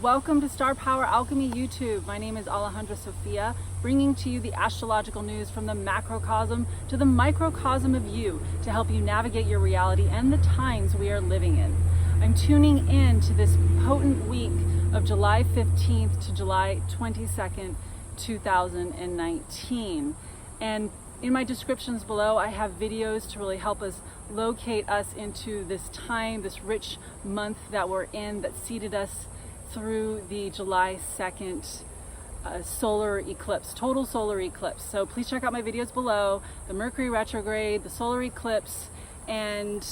Welcome to Star Power Alchemy YouTube. My name is Alejandra Sofia, bringing to you the astrological news from the macrocosm to the microcosm of you to help you navigate your reality and the times we are living in. I'm tuning in to this potent week of July 15th to July 22nd, 2019. And in my descriptions below, I have videos to really help us locate us into this time, this rich month that we're in that seeded us through the July 2nd solar eclipse, total solar eclipse. So please check out my videos below, the Mercury retrograde, the solar eclipse, and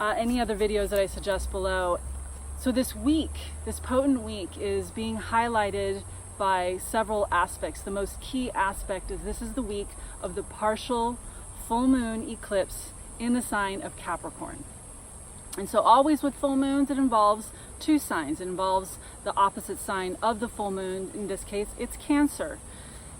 any other videos that I suggest below. So this week, this potent week, is being highlighted by several aspects. The most key aspect is this is the week of the partial full moon eclipse in the sign of Capricorn. And so always with full moons, it involves two signs. It involves the opposite sign of the full moon. In this case, it's Cancer.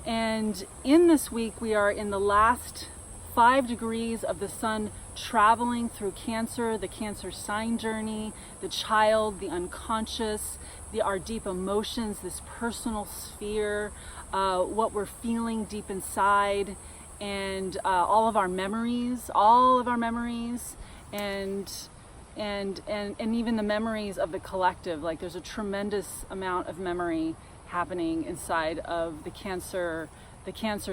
And in this week, we are in the last 5 degrees of the sun traveling through Cancer, the Cancer sign journey, the child, the unconscious, our deep emotions, this personal sphere, what we're feeling deep inside, and all of our memories, and even the memories of the collective. Like there's a tremendous amount of memory happening inside of the Cancer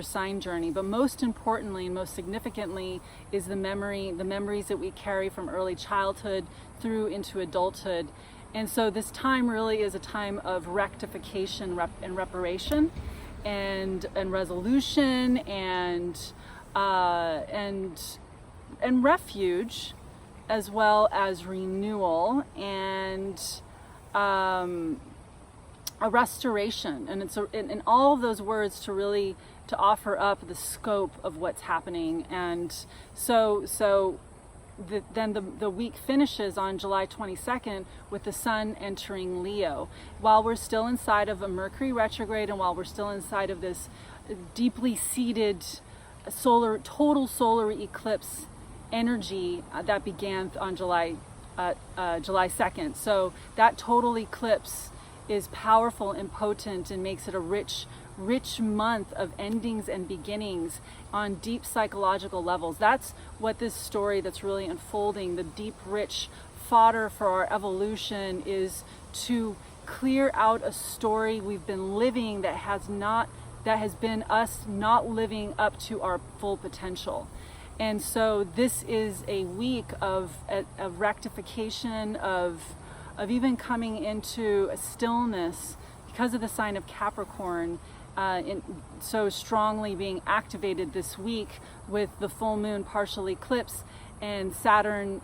sign journey. But most importantly and most significantly is the memories that we carry from early childhood through into adulthood. And so this time really is a time of rectification and reparation and resolution and refuge, as well as renewal and a restoration. And it's in all of those words to offer up the scope of what's happening. And then the week finishes on July 22nd with the sun entering Leo. While we're still inside of a Mercury retrograde, and while we're still inside of this deeply seated total solar eclipse energy that began on July 2nd. So that total eclipse is powerful and potent and makes it a rich month of endings and beginnings on deep psychological levels. That's what this story that's really unfolding, the deep, rich fodder for our evolution, is to clear out a story we've been living that has been us not living up to our full potential. And so this is a week of rectification, of even coming into a stillness because of the sign of Capricorn, so strongly being activated this week with the full moon partial eclipse and Saturn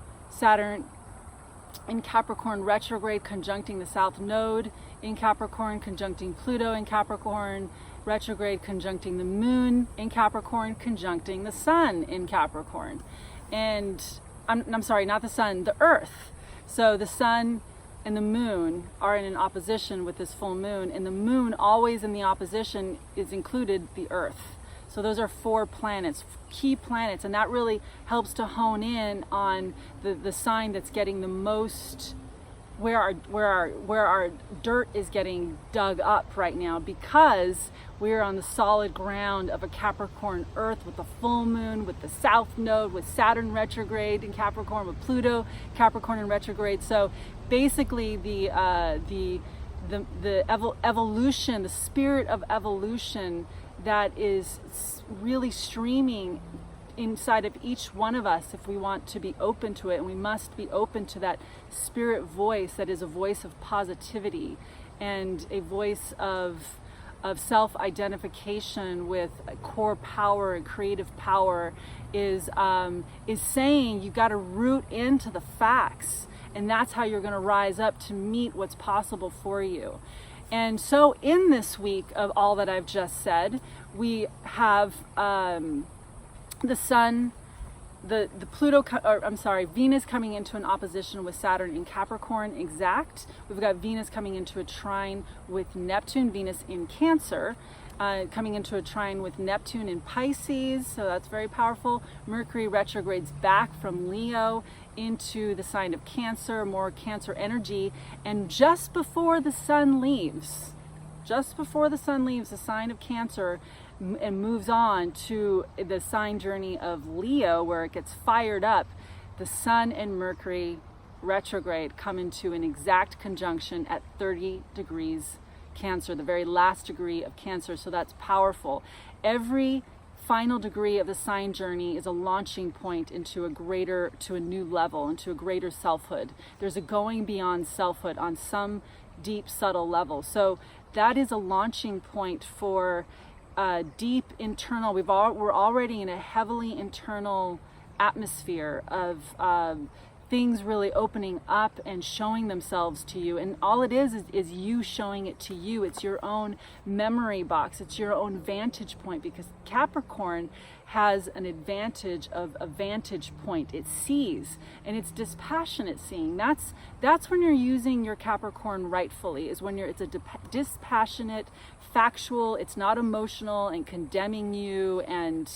in Capricorn retrograde conjuncting the South Node in Capricorn, conjuncting Pluto in Capricorn retrograde, conjuncting the moon in Capricorn, conjuncting the sun in Capricorn. And I'm sorry, not the sun, the earth. So the sun and the moon are in an opposition with this full moon, and the moon always in the opposition is included the earth. So those are 4 planets, key planets, and that really helps to hone in on the sign that's getting the most, where our dirt is getting dug up right now, because we're on the solid ground of a Capricorn earth with the full moon, with the South Node, with Saturn retrograde in Capricorn, with Pluto Capricorn in retrograde. So basically the evolution, the spirit of evolution that is really streaming inside of each one of us, if we want to be open to it, and we must be open to that spirit voice that is a voice of positivity and a voice of self-identification with core power and creative power, is saying you got to root into the facts, and that's how you're going to rise up to meet what's possible for you. And so in this week of all that I've just said, we have the sun, Venus coming into an opposition with Saturn in Capricorn exact. We've got Venus coming into a trine with Neptune, Venus in Cancer. coming into a trine with Neptune in Pisces, so that's very powerful. Mercury retrogrades back from Leo into the sign of Cancer, more Cancer energy, and just before the Sun leaves, the sign of Cancer, and moves on to the sign journey of Leo, where it gets fired up, the Sun and Mercury retrograde come into an exact conjunction at 30 degrees Cancer, the very last degree of Cancer. So that's powerful. Every final degree of the sign journey is a launching point into a new level, into a greater selfhood. There's a going beyond selfhood on some deep, subtle level. So that is a launching point for deep internal. We're already in a heavily internal atmosphere of things really opening up and showing themselves to you, and all it is you showing it to you. It's your own memory box, it's your own vantage point, because Capricorn has an advantage of a vantage point. It sees, and it's dispassionate seeing. That's when you're using your Capricorn rightfully, is when it's a dispassionate, factual. It's not emotional and condemning you and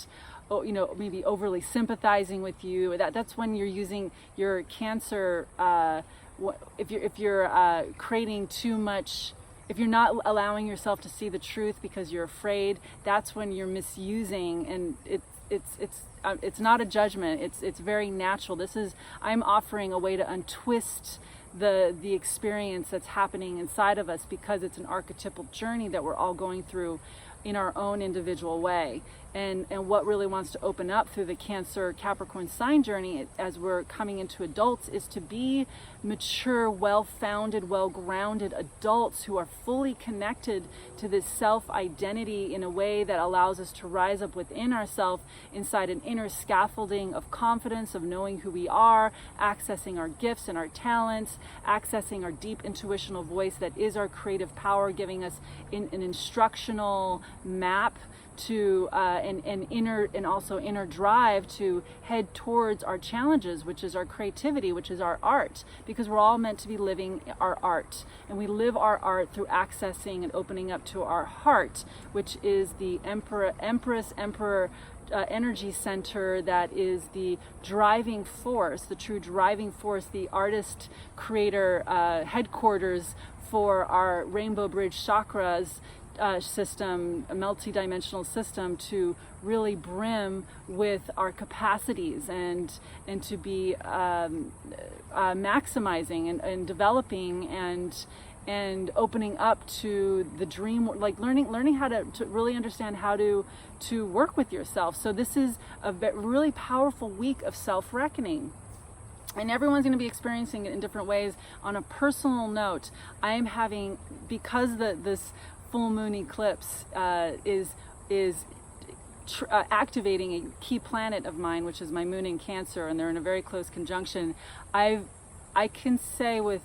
maybe overly sympathizing with you. That's when you're using your Cancer. If you're creating too much, if you're not allowing yourself to see the truth because you're afraid, that's when you're misusing. And it's not a judgment. It's very natural. I'm offering a way to untwist the experience that's happening inside of us, because it's an archetypal journey that we're all going through in our own individual way. And what really wants to open up through the Cancer Capricorn sign journey as we're coming into adults is to be mature, well-founded, well-grounded adults who are fully connected to this self-identity in a way that allows us to rise up within ourselves inside an inner scaffolding of confidence, of knowing who we are, accessing our gifts and our talents, accessing our deep intuitional voice that is our creative power, giving us an instructional map to and also inner drive to head towards our challenges, which is our creativity, which is our art, because we're all meant to be living our art, and we live our art through accessing and opening up to our heart, which is the Emperor energy center, that is the driving force, the true driving force, the artist creator headquarters for our Rainbow Bridge chakras system, a multi-dimensional system, to really brim with our capacities and to be maximizing and developing and opening up to the dream, like learning how to really understand how to work with yourself. So this is a really powerful week of self-reckoning. And everyone's going to be experiencing it in different ways. On a personal note, I am having, because this full moon eclipse is activating a key planet of mine, which is my moon in Cancer, and they're in a very close conjunction. I can say with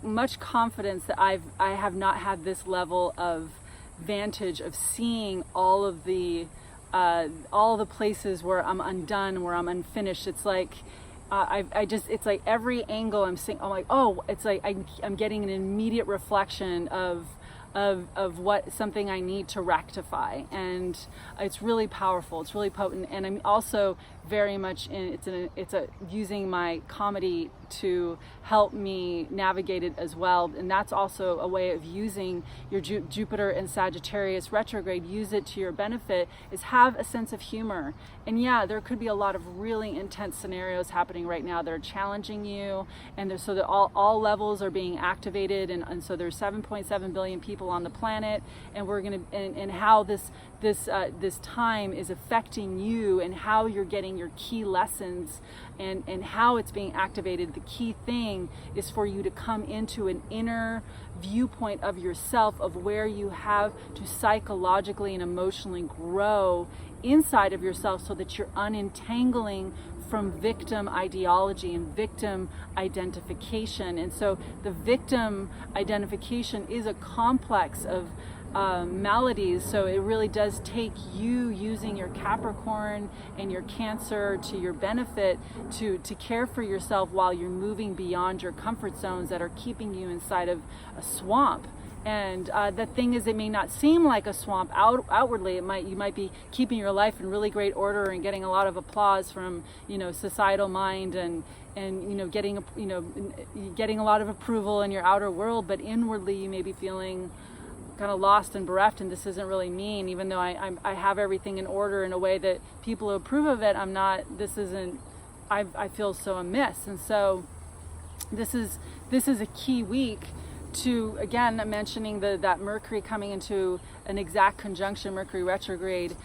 much confidence that I have not had this level of vantage of seeing all the places where I'm undone, where I'm unfinished. It's like it's like every angle I'm seeing, I'm like, oh, it's like I'm getting an immediate reflection of what something I need to rectify, and it's really powerful. It's really potent, and I'm also very much using my comedy to help me navigate it as well. And that's also a way of using your Jupiter and Sagittarius retrograde. Use it to your benefit, is have a sense of humor. And yeah, there could be a lot of really intense scenarios happening right now that are challenging you, and so that all levels are being activated, and so there's 7.7 billion people on the planet, and we're gonna and how this time is affecting you, and how you're getting your key lessons, and how it's being activated. The key thing is for you to come into an inner viewpoint of yourself, of where you have to psychologically and emotionally grow inside of yourself, so that you're unentangling from victim ideology and victim identification. And so the victim identification is a complex of maladies. So it really does take you using your Capricorn and your Cancer to your benefit to care for yourself while you're moving beyond your comfort zones that are keeping you inside of a swamp. And the thing is, it may not seem like a swamp outwardly. You might be keeping your life in really great order and getting a lot of applause from, you know, societal mind and you know, getting a lot of approval in your outer world, but inwardly you may be feeling kind of lost and bereft, and this isn't really me. Even though I have everything in order in a way that people approve of it, I'm not. This isn't. I feel so amiss, and so this is a key week to, again, mentioning that Mercury coming into an exact conjunction, Mercury retrograde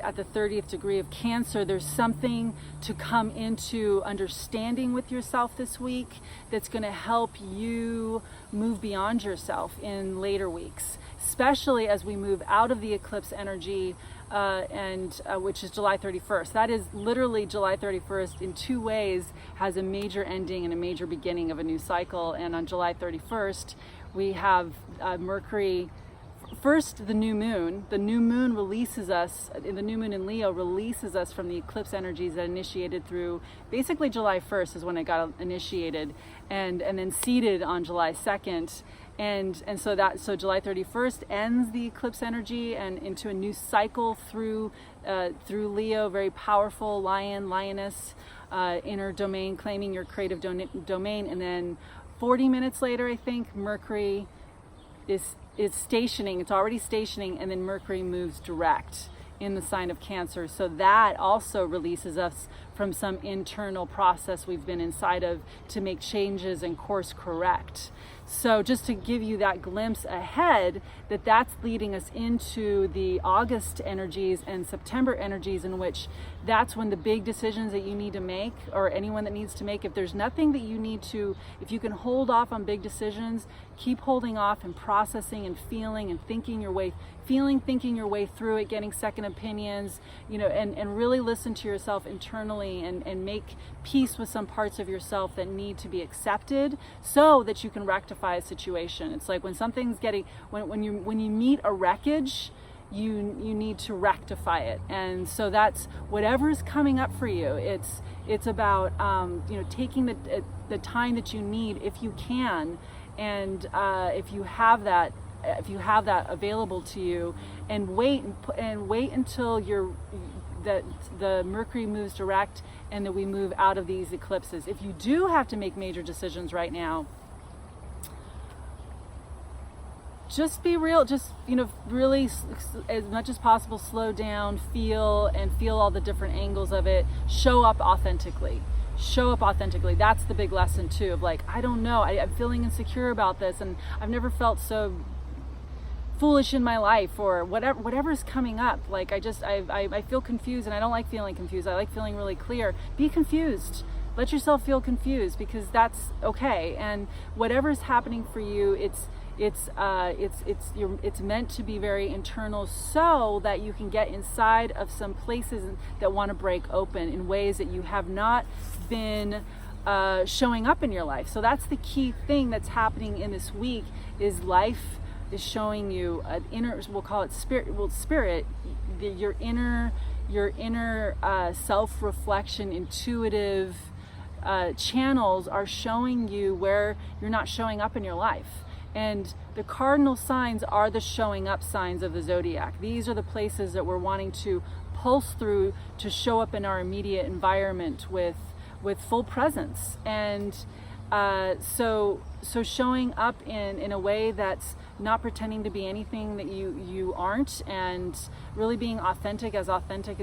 at the 30th degree of Cancer. There's something to come into understanding with yourself this week that's going to help you move beyond yourself in later weeks, especially as we move out of the eclipse energy, which is July 31st. That is literally July 31st in two ways, has a major ending and a major beginning of a new cycle. And on July 31st, we have Mercury. First, the new moon. The new moon releases us, the new moon in Leo releases us from the eclipse energies that initiated through basically July 1st is when it got initiated, and then seeded on July 2nd. And so July 31st ends the eclipse energy and into a new cycle through Leo, very powerful lioness, inner domain, claiming your creative domain. And then 40 minutes later, I think, Mercury is stationing. It's already stationing, and then Mercury moves direct in the sign of Cancer. So that also releases us from some internal process we've been inside of to make changes and course correct. So just to give you that glimpse ahead, that's leading us into the August energies and September energies, in which that's when the big decisions that you need to make, or anyone that needs to make, if there's nothing that you need to, if you can hold off on big decisions, keep holding off and processing and feeling and thinking your way through it, getting second opinions, you know, and really listen to yourself internally and make peace with some parts of yourself that need to be accepted so that you can rectify a situation. It's like when something's when you meet a wreckage, you need to rectify it. And so that's whatever's coming up for you. It's about you know, taking the time that you need if you can, and if you have that available to you, and wait until the Mercury moves direct and that we move out of these eclipses. If you do have to make major decisions right now, just be real, just, you know, really as much as possible, slow down, feel all the different angles of it, show up authentically. That's the big lesson too, of like, I don't know, I'm feeling insecure about this, and I've never felt so foolish in my life, or whatever's coming up. Like I feel confused, and I don't like feeling confused. I like feeling really clear. Be confused. Let yourself feel confused, because that's okay. And whatever's happening for you, it's meant to be very internal, so that you can get inside of some places that want to break open in ways that you have not been showing up in your life. So that's the key thing that's happening in this week, is life is showing you an inner, we'll call it spirit, your inner self-reflection, intuitive channels are showing you where you're not showing up in your life. And the cardinal signs are the showing up signs of the zodiac. These are the places that we're wanting to pulse through to show up in our immediate environment with full presence. And so showing up in a way that's not pretending to be anything that you aren't, and really being authentic as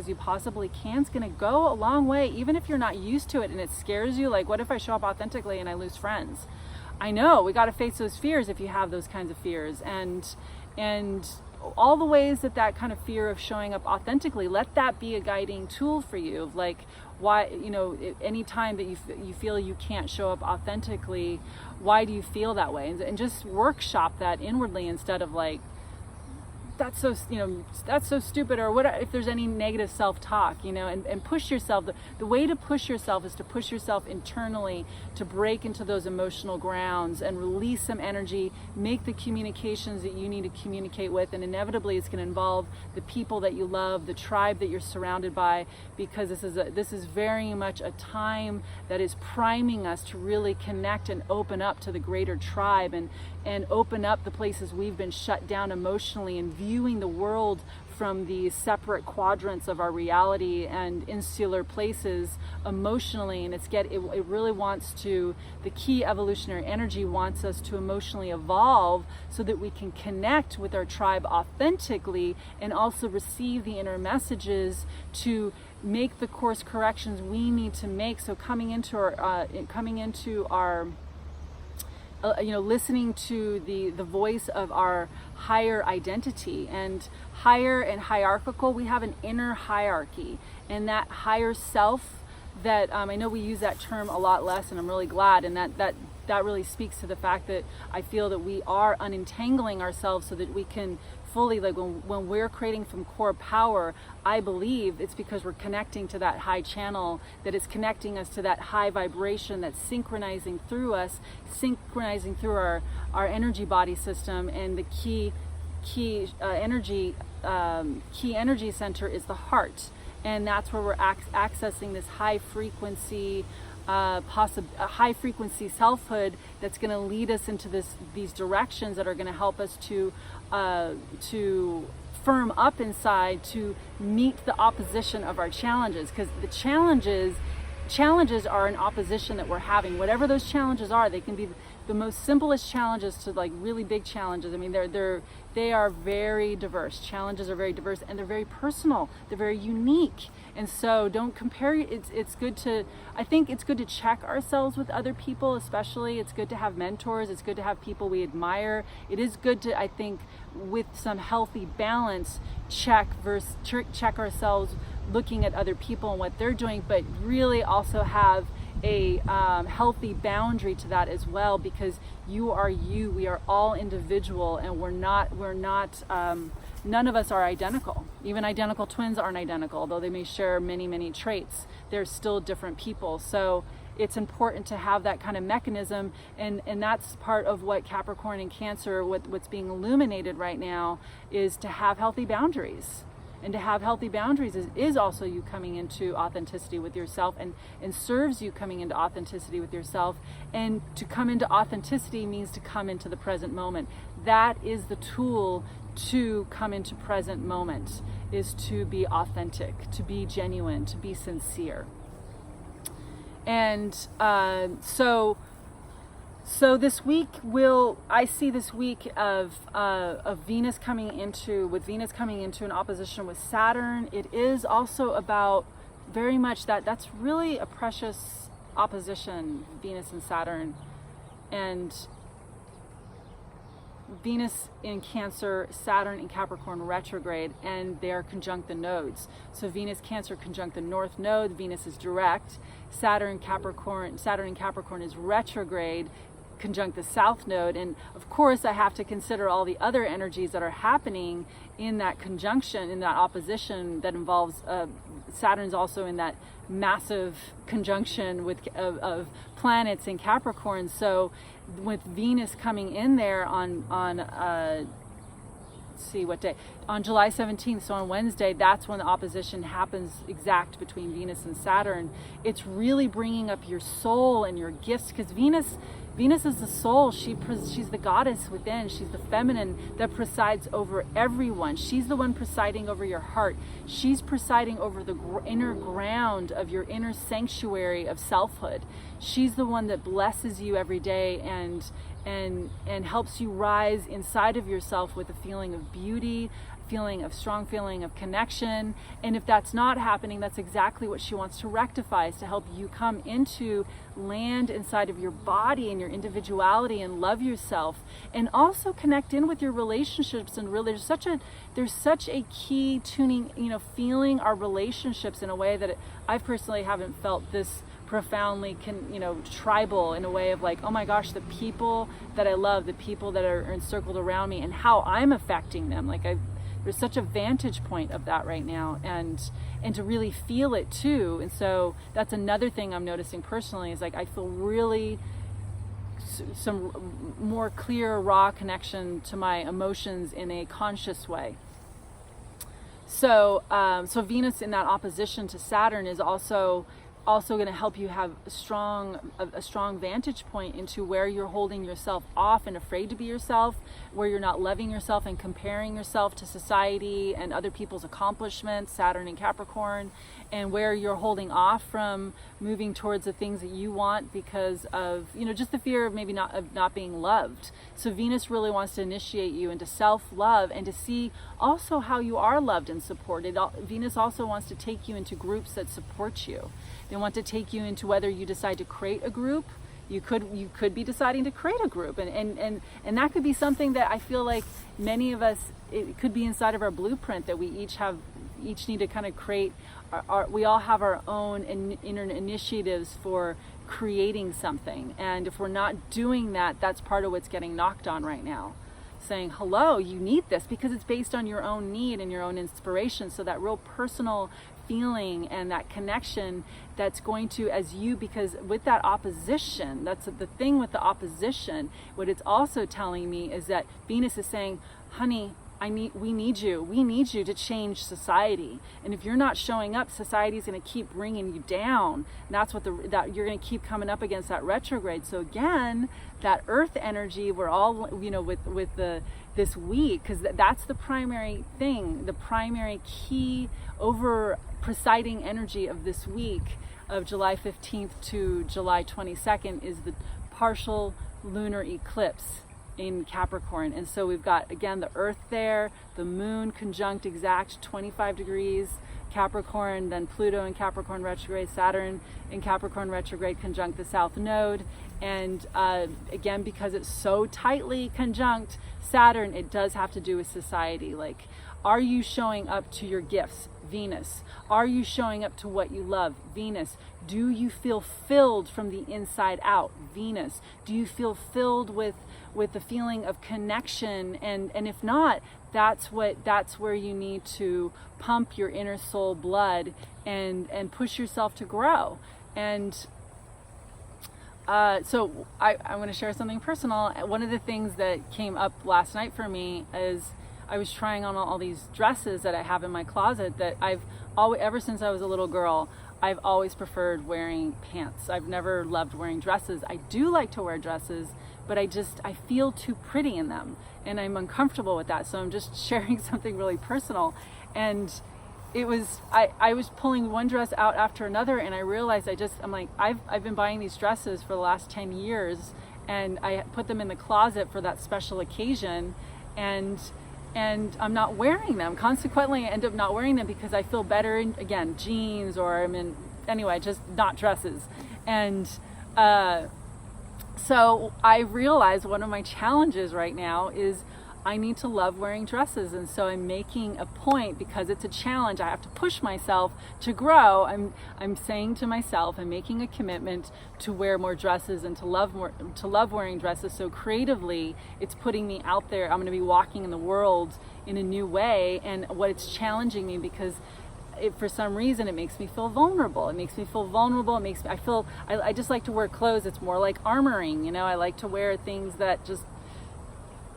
you possibly can, is going to go a long way, even if you're not used to it and it scares you. Like, what if I show up authentically and I lose friends? I know, we got to face those fears if you have those kinds of fears, and all the ways that kind of fear of showing up authentically, let that be a guiding tool for you. Like, why, you know, any time that you feel you can't show up authentically, why do you feel that way? And just workshop that inwardly, instead of like that's so, you know, that's so stupid, or what if there's any negative self-talk, you know, and push yourself. The way to push yourself is to push yourself internally, to break into those emotional grounds and release some energy, make the communications that you need to communicate with, and inevitably it's going to involve the people that you love, the tribe that you're surrounded by, because this is very much a time that is priming us to really connect and open up to the greater tribe, and open up the places we've been shut down emotionally, and viewing the world from the separate quadrants of our reality and insular places emotionally. And it really wants to, the key evolutionary energy wants us to emotionally evolve so that we can connect with our tribe authentically, and also receive the inner messages to make the course corrections we need to make. So coming into our you know, listening to the voice of our higher identity, and higher and hierarchical, we have an inner hierarchy, and that higher self that I know we use that term a lot less, and I'm really glad, and that really speaks to the fact that I feel that we are unentangling ourselves so that we can fully, like when we're creating from core power, I believe it's because we're connecting to that high channel, that it's connecting us to that high vibration that's synchronizing through us, synchronizing through our energy body system. And the key energy center is the heart, and that's where we're accessing this high frequency high frequency selfhood that's going to lead us into these directions that are going to help us to firm up inside, to meet the opposition of our challenges, because the challenges are an opposition that we're having. Whatever those challenges are, they can be the most simplest challenges to like really big challenges. I mean, they are very diverse. Challenges are very diverse, and they're very personal. They're very unique. And so don't compare. I think it's good to check ourselves with other people, especially. It's good to have mentors. It's good to have people we admire. It is good to, I think, with some healthy balance, check ourselves looking at other people and what they're doing, but really also have a healthy boundary to that as well, because you are you. We are all individual, and we're not none of us are identical. Even identical twins aren't identical, although they may share many traits. They're still different people. So it's important to have that kind of mechanism, and that's part of what Capricorn and Cancer, what's being illuminated right now, is to have healthy boundaries. And to have healthy boundaries is also you coming into authenticity with yourself, and serves you coming into authenticity with yourself. And to come into authenticity means to come into the present moment. That is the tool to come into present moment, is to be authentic, to be genuine, to be sincere. And so this week I see this week of Venus coming into an opposition with Saturn. It is also about very much that's really a precious opposition, Venus and Saturn. And Venus in Cancer, Saturn in Capricorn retrograde, and they are conjunct the nodes. So Venus Cancer conjunct the North node, Venus is direct. Saturn in Capricorn is retrograde, conjunct the South node. And of course I have to consider all the other energies that are happening in that conjunction, in that opposition that involves Saturn's also in that massive conjunction of planets in Capricorn. So with Venus coming in there on let's see what day, on July 17th, so on Wednesday, that's when the opposition happens exact between Venus and Saturn. It's really bringing up your soul and your gifts, because Venus is the soul. She's the goddess within. She's the feminine that presides over everyone. She's the one presiding over your heart. She's presiding over the inner ground of your inner sanctuary of selfhood. She's the one that blesses you every day and helps you rise inside of yourself with a feeling of beauty, strong feeling of connection. And if that's not happening, that's exactly what she wants to rectify, is to help you come into land inside of your body and your individuality and love yourself, and also connect in with your relationships. And really there's such a key tuning, feeling our relationships in a way that I personally haven't felt this profoundly tribal, in a way of like, oh my gosh, the people that I love, the people that are encircled around me, and how I'm affecting them. Like there's such a vantage point of that right now, and to really feel it too. And so that's another thing I'm noticing personally, is like I feel really some more clear, raw connection to my emotions in a conscious way. So so Venus in that opposition to Saturn is also going to help you have a strong vantage point into where you're holding yourself off and afraid to be yourself, where you're not loving yourself and comparing yourself to society and other people's accomplishments, Saturn and Capricorn, and where you're holding off from moving towards the things that you want because of, you know, just the fear of maybe not being loved. So Venus really wants to initiate you into self-love and to see also how you are loved and supported. Venus also wants to take you into groups that support you. They want to take you into, whether you decide to create a group, you could be deciding to create a group, and that could be something that I feel like many of us, it could be inside of our blueprint that we each need to kind of create. We all have our own inner initiatives for creating something, and if we're not doing that, that's part of what's getting knocked on right now. Saying, hello, you need this, because it's based on your own need and your own inspiration. So that real personal feeling and that connection that's going to, because with that opposition, that's the thing with the opposition, what it's also telling me is that Venus is saying, honey, we need you to change society. And if you're not showing up, society is going to keep bringing you down. And that's what that you're going to keep coming up against that retrograde. So again, that earth energy, we're all, you know, with this week, because that's the primary thing, the primary key over presiding energy of this week of July 15th to July 22nd is the partial lunar eclipse in Capricorn. And so we've got, again, the earth there, the moon conjunct exact 25 degrees Capricorn, then Pluto in Capricorn retrograde, Saturn in Capricorn retrograde conjunct the south node. And again, because it's so tightly conjunct Saturn, it does have to do with society. Like, are you showing up to your gifts? Venus. Are you showing up to what you love? Venus. Do you feel filled from the inside out? Venus. Do you feel filled with the feeling of connection? And if not, that's where you need to pump your inner soul blood and push yourself to grow. And so I want to share something personal. One of the things that came up last night for me is I was trying on all these dresses that I have in my closet that I've always, ever since I was a little girl, I've always preferred wearing pants. I've never loved wearing dresses. I do like to wear dresses, but I feel too pretty in them, and I'm uncomfortable with that. So I'm just sharing something really personal. And it was, I was pulling one dress out after another, and I realized I'm like, I've been buying these dresses for the last 10 years, and I put them in the closet for that special occasion, and I'm not wearing them. Consequently, I end up not wearing them because I feel better in, again, jeans, or I'm in, anyway, just not dresses. And so I realized one of my challenges right now is I need to love wearing dresses. And so I'm making a point, because it's a challenge, I have to push myself to grow. I'm saying to myself, I'm making a commitment to wear more dresses and to love wearing dresses. So creatively, it's putting me out there. I'm going to be walking in the world in a new way. And what it's challenging me, because for some reason, it makes me feel vulnerable. It makes me feel vulnerable. It makes me, I just like to wear clothes. It's more like armoring, you know. I like to wear things that just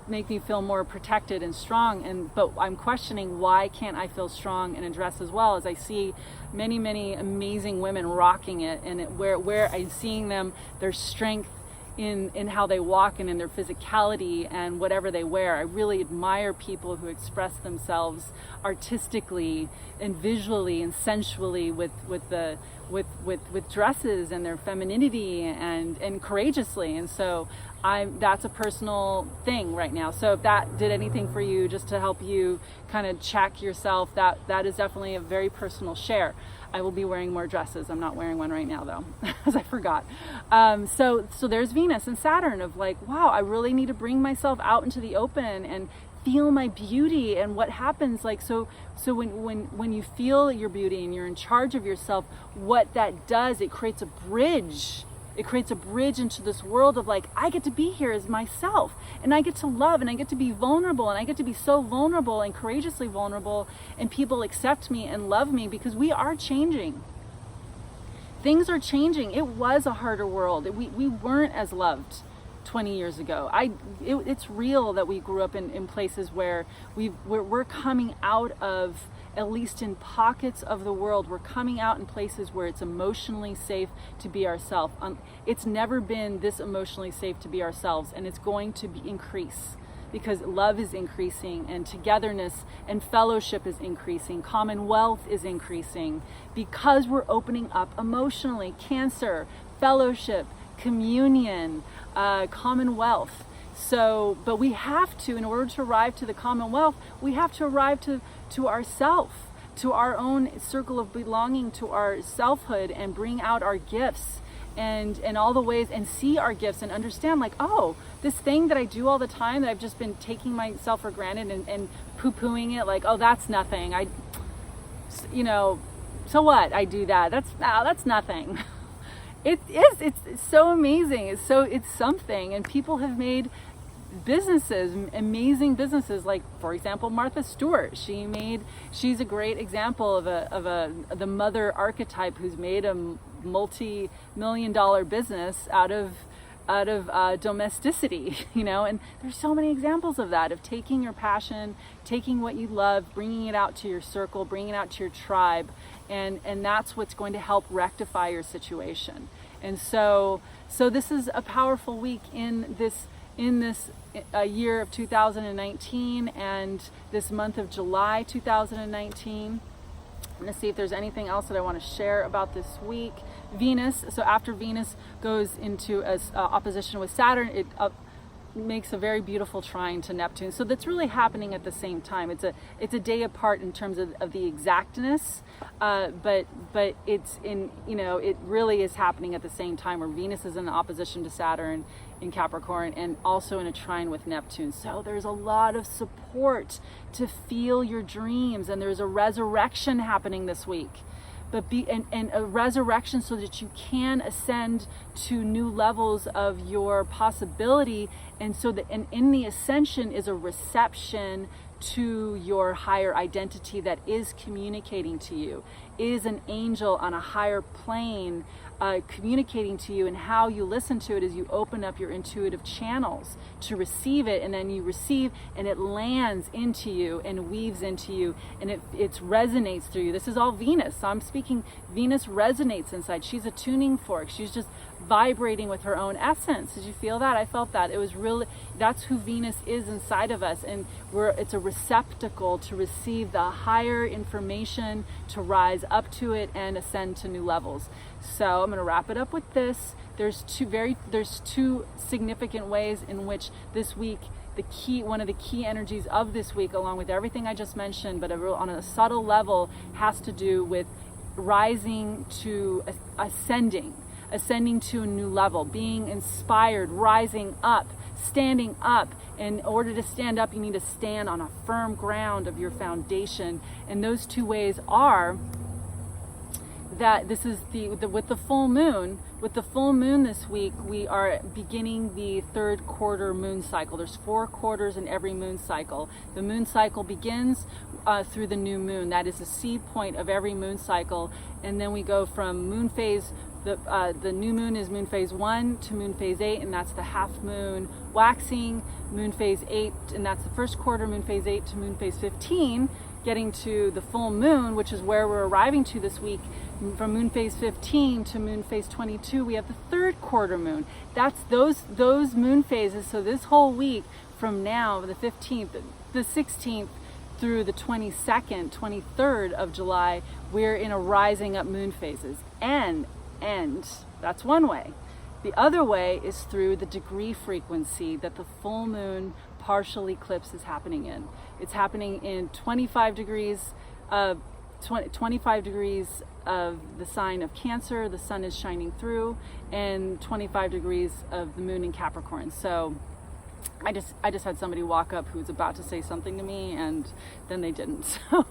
make me feel more protected and strong. But I'm questioning, why can't I feel strong in a dress as well? As I see many amazing women rocking it, and where I'm seeing them, their strength in how they walk and in their physicality and whatever they wear. I really admire people who express themselves artistically and visually and sensually with dresses and their femininity and courageously. And so that's a personal thing right now. So if that did anything for you, just to help you kind of check yourself, that is definitely a very personal share. I will be wearing more dresses. I'm not wearing one right now though, as I forgot. So there's Venus and Saturn of like, wow, I really need to bring myself out into the open and feel my beauty. And what happens, like, so when you feel your beauty and you're in charge of yourself, what that does, it creates a bridge. It creates a bridge into this world of like, I get to be here as myself, and I get to love, and I get to be vulnerable, and I get to be so vulnerable and courageously vulnerable, and people accept me and love me because we are changing. Things are changing. It was a harder world. We weren't as loved 20 years ago. It's real that we grew up in places where we're coming out of, at least in pockets of the world, we're coming out in places where it's emotionally safe to be ourselves. It's never been this emotionally safe to be ourselves, and it's going to increase because love is increasing, and togetherness and fellowship is increasing, commonwealth is increasing, because we're opening up emotionally. Cancer, fellowship, communion, commonwealth. So, but we have to, in order to arrive to the commonwealth, we have to arrive to ourself, to our own circle of belonging, to our selfhood, and bring out our gifts and all the ways, and see our gifts and understand like, oh, this thing that I do all the time that I've just been taking myself for granted and poo-pooing it like, oh, that's nothing. So what? I do that. That's nothing. It's so amazing. It's something, and people have made businesses, amazing businesses, like for example Martha Stewart. She's a great example of the mother archetype who's made a multi-million-dollar business out of domesticity, and there's so many examples of that, of taking your passion, taking what you love, bringing it out to your circle, bringing it out to your tribe, and that's what's going to help rectify your situation. And so this is a powerful week in this year of 2019, and this month of July 2019. I'm going to see if there's anything else that I want to share about this week. Venus, so after Venus goes into opposition with Saturn, it makes a very beautiful trine to Neptune. So that's really happening at the same time. It's a day apart in terms of the exactness, but it's in, it really is happening at the same time, where Venus is in opposition to Saturn in Capricorn, and also in a trine with Neptune. So there's a lot of support to feel your dreams, and there's a resurrection happening this week. And a resurrection so that you can ascend to new levels of your possibility, and in the ascension is a reception to your higher identity that is communicating to you, is an angel on a higher plane communicating to you, and how you listen to it is you open up your intuitive channels to receive it, and then you receive, and it lands into you and weaves into you, and it resonates through you. This is all Venus. So I'm speaking, Venus resonates inside. She's a tuning fork. She's just vibrating with her own essence. Did you feel that? I felt that. It was really, that's who Venus is inside of us, and it's a receptacle to receive the higher information, to rise up to it and ascend to new levels. So I'm going to wrap it up with this. There's two significant ways in which this week, one of the key energies of this week, along with everything I just mentioned, but on a subtle level, has to do with rising to ascending to a new level, being inspired, rising up, standing up. In order to stand up, you need to stand on a firm ground of your foundation. And those two ways are that this is with the full moon. With the full moon this week, we are beginning the third quarter moon cycle. There's 4 quarters in every moon cycle. The moon cycle begins through the new moon. That is the seed point of every moon cycle. And then we go from moon phase, the new moon is moon phase 1 to moon phase 8, and that's the half moon waxing. Moon phase 8, and that's the first quarter, moon phase 8 to moon phase 15, getting to the full moon, which is where we're arriving to this week. From moon phase 15 to moon phase 22, we have the third quarter moon. That's those moon phases. So this whole week, from now, the 15th, the 16th, through the 22nd, 23rd of July, we're in a rising up moon phases. And that's one way. The other way is through the degree frequency that the full moon partial eclipse is happening in. It's happening in 25 degrees of 25 degrees of the sign of Cancer, the sun is shining through, and 25 degrees of the moon in Capricorn. So I just had somebody walk up who was about to say something to me, and then they didn't. So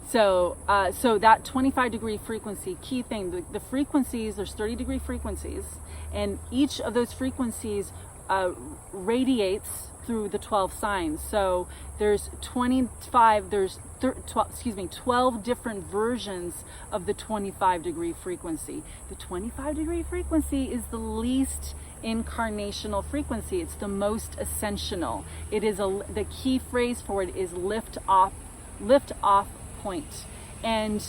So that 25-degree frequency, key thing, the frequencies, there's 30-degree frequencies, and each of those frequencies radiates through the 12 signs. So there's 12 different versions of the 25-degree frequency. The 25-degree frequency is the least incarnational frequency. It's the most ascensional. It is the key phrase for it is lift off point. And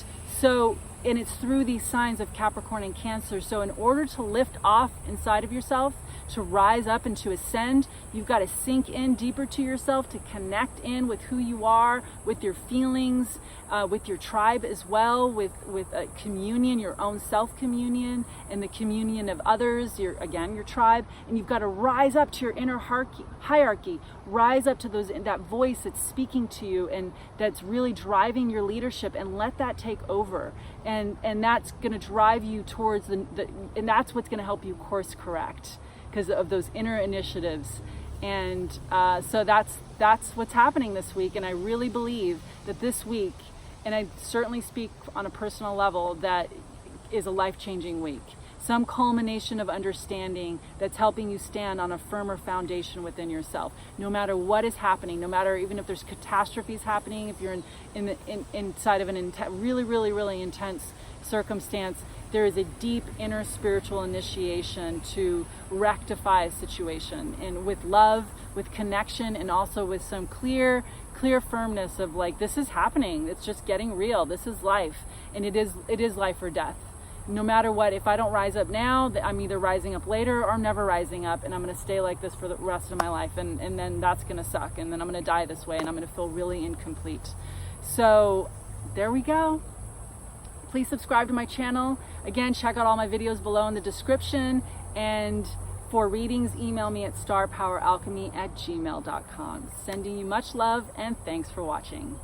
it's through these signs of Capricorn and Cancer. So in order to lift off inside of yourself, to rise up and to ascend, you've got to sink in deeper to yourself, to connect in with who you are, with your feelings, with your tribe as well, with communion, your own self-communion, and the communion of others, your tribe. And you've got to rise up to your inner hierarchy, rise up to that voice that's speaking to you and that's really driving your leadership, and let that take over. And that's going to drive you towards and that's what's going to help you course correct, because of those inner initiatives. And so that's what's happening this week. And I really believe that this week, and I certainly speak on a personal level, that is a life-changing week. Some culmination of understanding that's helping you stand on a firmer foundation within yourself. No matter what is happening, no matter even if there's catastrophes happening, if you're inside of an really intense circumstance, there is a deep inner spiritual initiation to rectify a situation, and with love, with connection, and also with some clear firmness of like, this is happening. It's just getting real. This is life, and it is life or death. No matter what, if I don't rise up now, I'm either rising up later or I'm never rising up, and I'm going to stay like this for the rest of my life, and then that's going to suck, and then I'm going to die this way, and I'm going to feel really incomplete. So there we go. Please subscribe to my channel. Again, check out all my videos below in the description, and for readings, email me at starpoweralchemy@gmail.com. Sending you much love, and thanks for watching.